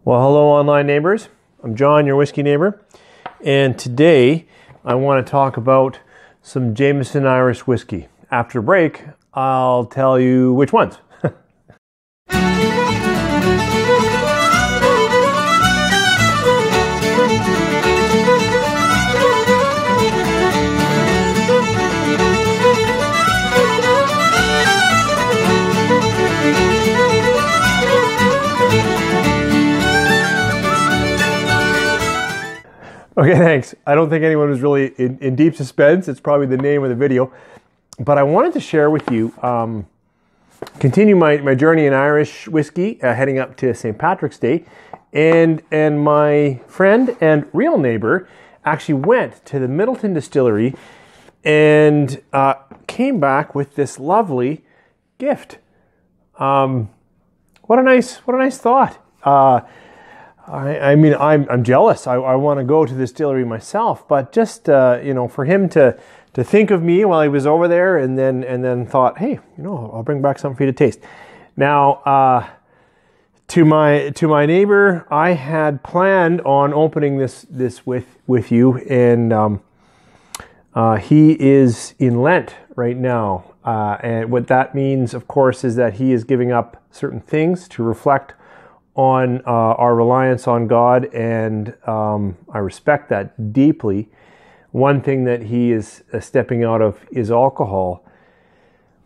Well, hello online neighbors. I'm John, your whiskey neighbor, and today I want to talk about some Jameson Irish whiskey. After the break, I'll tell you which ones. Okay, thanks. I don't think anyone was really in deep suspense. It's probably the name of the video. But I wanted to share with you, continue my journey in Irish whiskey, heading up to St. Patrick's Day. And my friend and real neighbor actually went to the Middleton Distillery and came back with this lovely gift. What a nice thought. I mean, I'm jealous. I want to go to the distillery myself, but just for him to think of me while he was over there, and then thought, hey, I'll bring back something for you to taste. Now, to my neighbor, I had planned on opening this with you, and he is in Lent right now, and what that means, of course, is that he is giving up certain things to reflect on our reliance on God, and I respect that deeply. One thing that he is stepping out of is alcohol.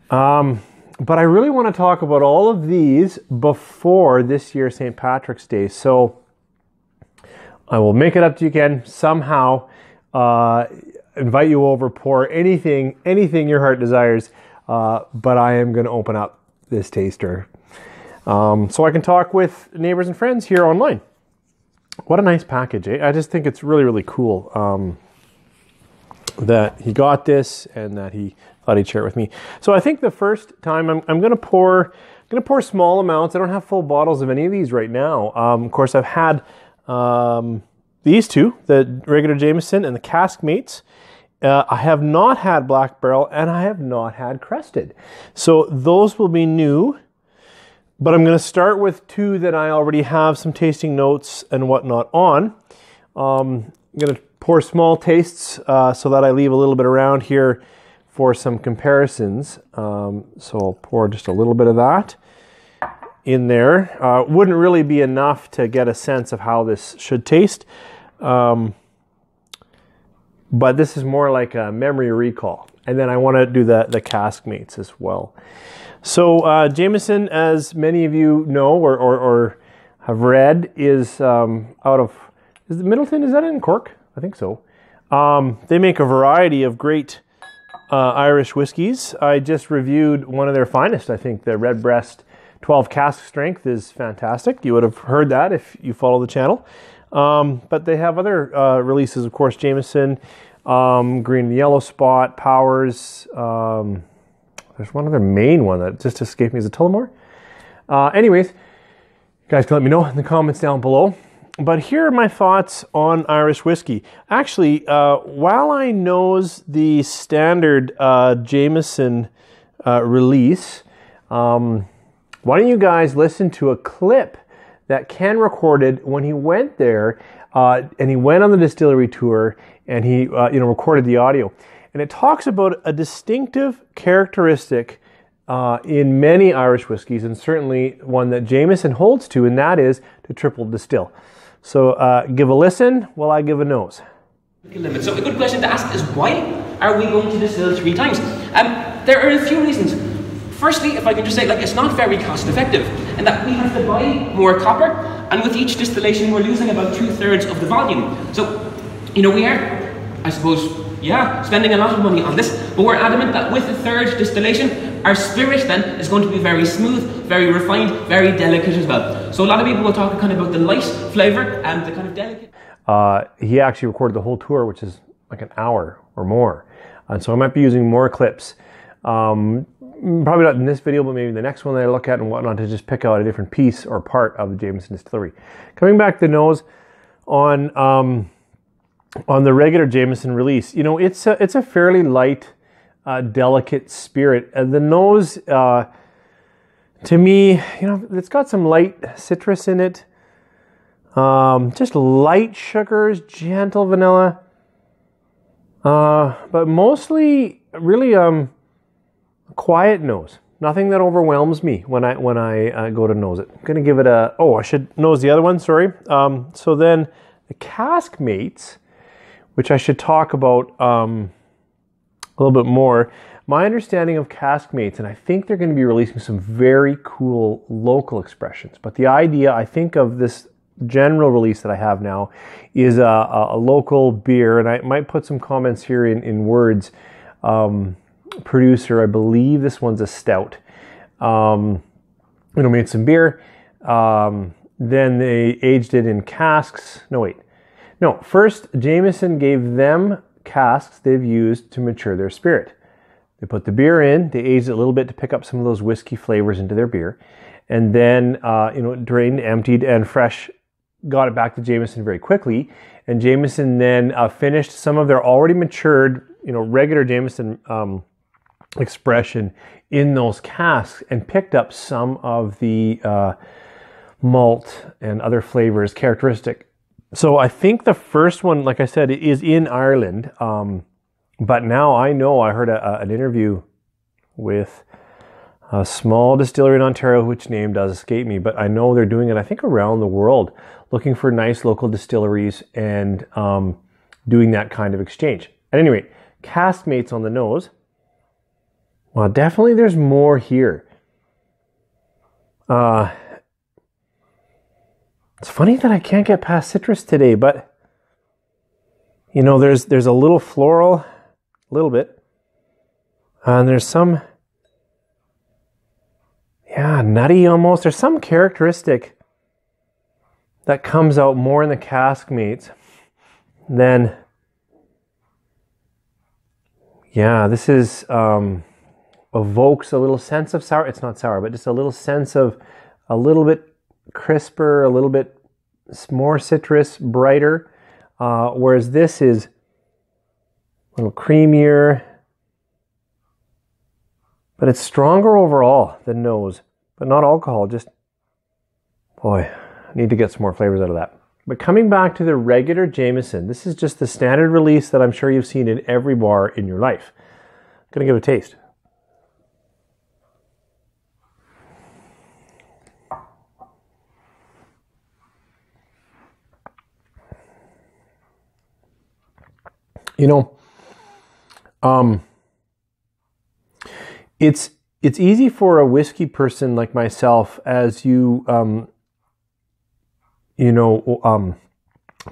But I really want to talk about all of these before this year's St. Patrick's Day. So I will make it up to you again somehow, invite you over, pour anything your heart desires, but I am going to open up this taster. So I can talk with neighbors and friends here online. What a nice package, eh? I just think it's really, really cool that he got this and that he thought he'd share it with me. So I think the first time I'm going to pour small amounts. I don't have full bottles of any of these right now. Of course, I've had these two, the regular Jameson and the Caskmates. I have not had Black Barrel, and I have not had Crested. So those will be new. But I'm going to start with two that I already have some tasting notes and whatnot on. I'm going to pour small tastes so that I leave a little bit around here for some comparisons. So I'll pour just a little bit of that in there. Wouldn't really be enough to get a sense of how this should taste. But this is more like a memory recall. And then I want to do the Caskmates as well. So Jameson, as many of you know or have read, is out of, is it Middleton? Is that in Cork? I think so. They make a variety of great Irish whiskies. I just reviewed one of their finest. I think the Redbreast 12 cask strength is fantastic. You would have heard that if you follow the channel. But they have other releases, of course, Jameson, Green and Yellow Spot, Powers. There's one other main one that just escaped me. Is it Tullamore? Anyways, you guys can let me know in the comments down below. But here are my thoughts on Irish whiskey. Actually, while I nose the standard Jameson release, why don't you guys listen to a clip that Ken recorded when he went there, and he went on the distillery tour, and he recorded the audio. And it talks about a distinctive characteristic in many Irish whiskies, and certainly one that Jameson holds to, and that is to triple distill. So give a listen while I give a nose. So a good question to ask is, why are we going to distill 3 times? There are a few reasons. Firstly, if I can just say, it's not very cost effective, and that we have to buy more copper, and with each distillation we're losing about 2/3 of the volume. So, we are, I suppose, spending a lot of money on this, but we're adamant that with the 3rd distillation, our spirit then is going to be very smooth, very refined, very delicate as well. So a lot of people will talk kind of about the light flavour and the kind of delicate. He actually recorded the whole tour, which is like an hour or more. And so I might be using more clips. Probably not in this video, but maybe the next one that I look at and whatnot, to just pick out a different piece or part of the Jameson Distillery. Coming back to the nose on the regular Jameson release, it's a fairly light, delicate spirit. The nose, to me, it's got some light citrus in it. Just light sugars, gentle vanilla. But mostly really quiet nose. Nothing that overwhelms me when I go to nose it. I'm gonna give it a, I should nose the other one, sorry. So then the Caskmates, which I should talk about a little bit more. My understanding of Caskmates, and I think they're going to be releasing some very cool local expressions, but the idea, I think, of this general release that I have now is a local beer, and I might put some comments here in words. Producer, I believe this one's a stout. Made some beer. Then they aged it in casks. First Jameson gave them casks they've used to mature their spirit. They put the beer in, they aged it a little bit to pick up some of those whiskey flavors into their beer, and then drained, emptied, and fresh got it back to Jameson very quickly. And Jameson then finished some of their already matured, regular Jameson expression in those casks and picked up some of the malt and other flavors characteristic. So I think the first one, like I said, is in Ireland. But now I heard an interview with a small distillery in Ontario, which name does escape me, but I know they're doing it, I think, around the world, looking for nice local distilleries and doing that kind of exchange. At any rate, Caskmates on the nose. Well, definitely there's more here. It's funny that I can't get past citrus today, but there's a little floral, a little bit, and there's some, nutty almost. There's some characteristic that comes out more in the Caskmates than, this is evokes a little sense of sour. It's not sour, but just a little sense of a little bit crisper, a little bit more citrus, brighter, whereas this is a little creamier, but it's stronger overall than nose, but not alcohol. Just, I need to get some more flavors out of that. But coming back to the regular Jameson, this is just the standard release that I'm sure you've seen in every bar in your life. I'm gonna give it a taste. It's easy for a whiskey person like myself, as you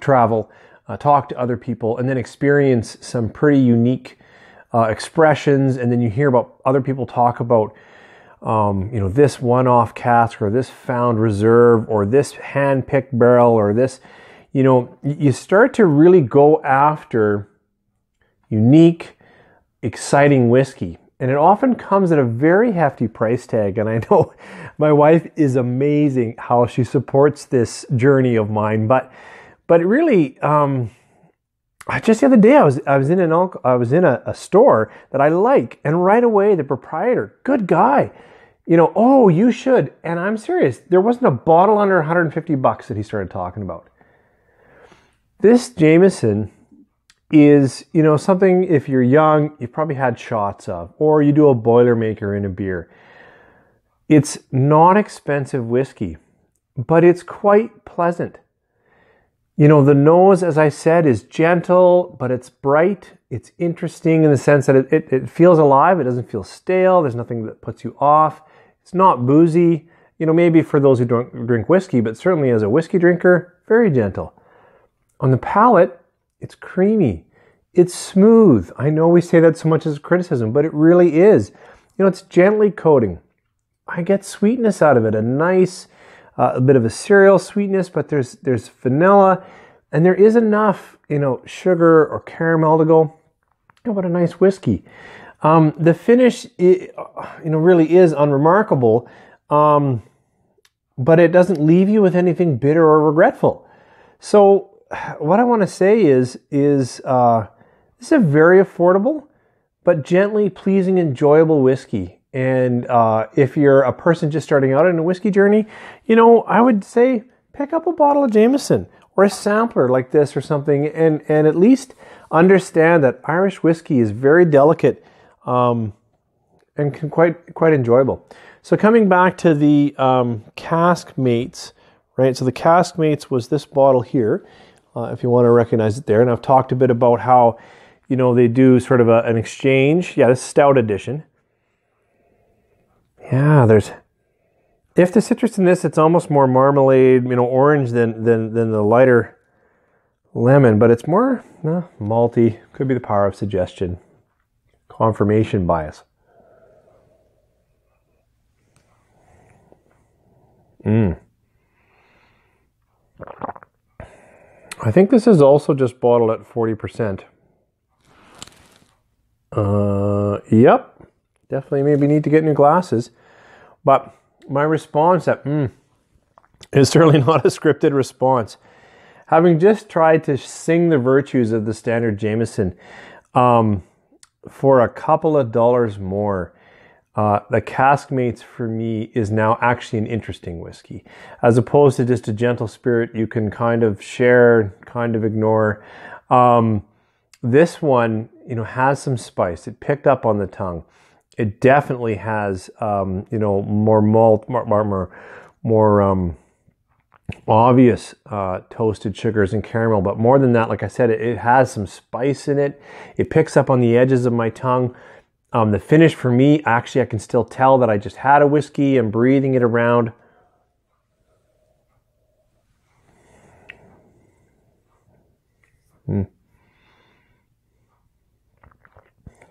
travel, talk to other people, and then experience some pretty unique expressions, and then you hear about other people talk about this one-off cask, or this found reserve, or this hand-picked barrel, or this, you start to really go after unique, exciting whiskey. And it often comes at a very hefty price tag. And I know my wife is amazing how she supports this journey of mine. But really, just the other day I was in a store that I like, and right away the proprietor, good guy, you should. And I'm serious. There wasn't a bottle under $150 that he started talking about. This Jameson is, something, if you're young, you've probably had shots of, or you do a Boilermaker in a beer. It's not expensive whiskey, but it's quite pleasant. The nose, as I said, is gentle, but it's bright. It's interesting in the sense that it feels alive. It doesn't feel stale. There's nothing that puts you off. It's not boozy. Maybe for those who don't drink whiskey, but certainly as a whiskey drinker, very gentle. On the palate, it's creamy. It's smooth. I know we say that so much as a criticism, but it really is. It's gently coating. I get sweetness out of it, a nice, a bit of a cereal sweetness, but there's vanilla, and there is enough, sugar or caramel to go, what a nice whiskey. The finish, really is unremarkable, but it doesn't leave you with anything bitter or regretful. So what I want to say is this is a very affordable, but gently pleasing, enjoyable whiskey. And if you're a person just starting out in a whiskey journey, I would say pick up a bottle of Jameson or a sampler like this or something, and at least understand that Irish whiskey is very delicate and can quite enjoyable. So coming back to the Caskmates, right? So the Caskmates was this bottle here, if you want to recognize it there. And I've talked a bit about how, you know, they do sort of an exchange. Yeah, this is Stout edition. Yeah, if the citrus in this, it's almost more marmalade, you know, orange than the lighter lemon, but it's more malty. Could be the power of suggestion, confirmation bias. I think this is also just bottled at 40%. Yep. Definitely maybe need to get new glasses. But my response is certainly not a scripted response. Having just tried to sing the virtues of the standard Jameson for a couple of dollars more, the Caskmates for me is now actually an interesting whiskey. As opposed to just a gentle spirit you can kind of share, kind of ignore. This one, you know, has some spice. It picked up on the tongue. It definitely has, you know, more malt, more obvious toasted sugars and caramel. But more than that, like I said, it has some spice in it. It picks up on the edges of my tongue. The finish for me, actually, I can still tell that I just had a whiskey and breathing it around.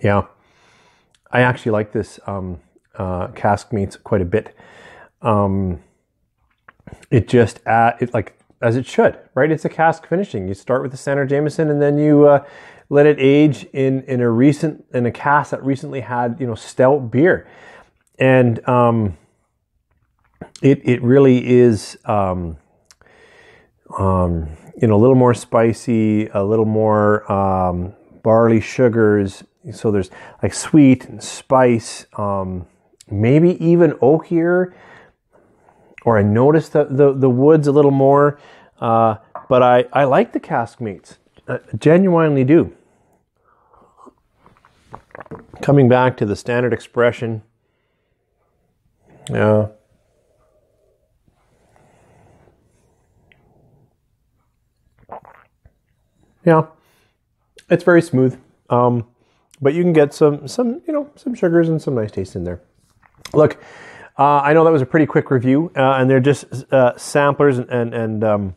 Yeah, I actually like this Caskmates quite a bit. It just like as it should, right? It's a cask finishing. You start with the standard Jameson, and then you let it age in a cask that recently had, you know, stout beer, and it really is you know, a little more spicy, a little more barley sugars. So there's like sweet and spice, maybe even oakier, or I noticed the woods a little more. But I like the Caskmates, genuinely do. Coming back to the standard expression, yeah. Yeah, it's very smooth. But you can get some you know, some sugars and some nice taste in there. Look, I know that was a pretty quick review, and they're just samplers and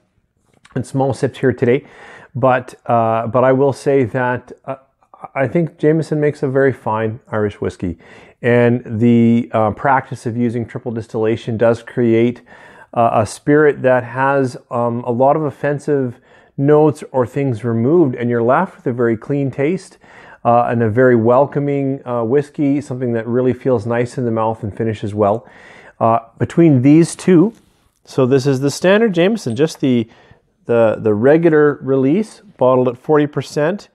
small sips here today. But I will say that I think Jameson makes a very fine Irish whiskey, and the practice of using triple distillation does create a spirit that has a lot of offensive notes or things removed, and you're left with a very clean taste. And a very welcoming whiskey, something that really feels nice in the mouth and finishes well. Between these two, so this is the standard Jameson, just the regular release, bottled at 40%.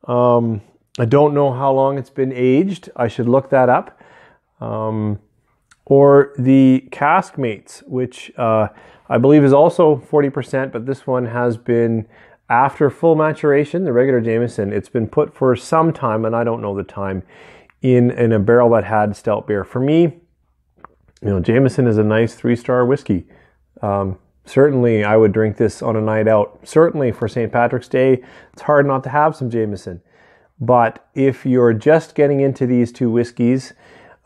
I don't know how long it's been aged. I should look that up. Or the Caskmates, which I believe is also 40%, but this one has been, after full maturation, the regular Jameson, it's been put for some time, and I don't know the time, in a barrel that had stout beer. For me, you know, Jameson is a nice 3-star whiskey. Certainly, I would drink this on a night out. Certainly for St. Patrick's Day, it's hard not to have some Jameson. But if you're just getting into these two whiskeys,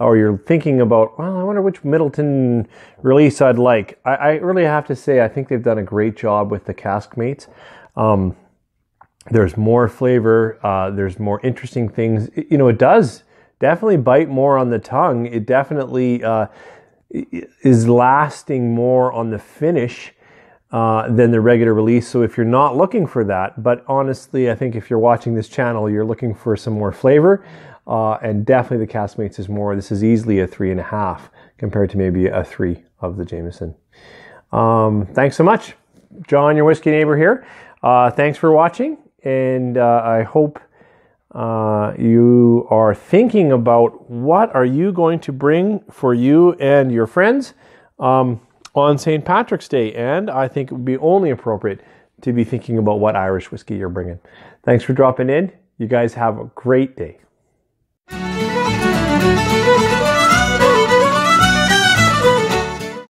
or you're thinking about, well, I wonder which Middleton release I'd like, I really have to say I think they've done a great job with the Caskmates. There's more flavor, there's more interesting things. You know, it does definitely bite more on the tongue. It definitely is lasting more on the finish than the regular release. So if you're not looking for that, but honestly, I think if you're watching this channel, you're looking for some more flavor, and definitely the Caskmates is more. This is easily a 3.5 compared to maybe a 3 of the Jameson. Thanks so much. John, your whiskey neighbor here. Thanks for watching, and I hope you are thinking about what are you going to bring for you and your friends. on St. Patrick's Day, and I think it would be only appropriate to be thinking about what Irish whiskey you're bringing. Thanks for dropping in. You guys have a great day.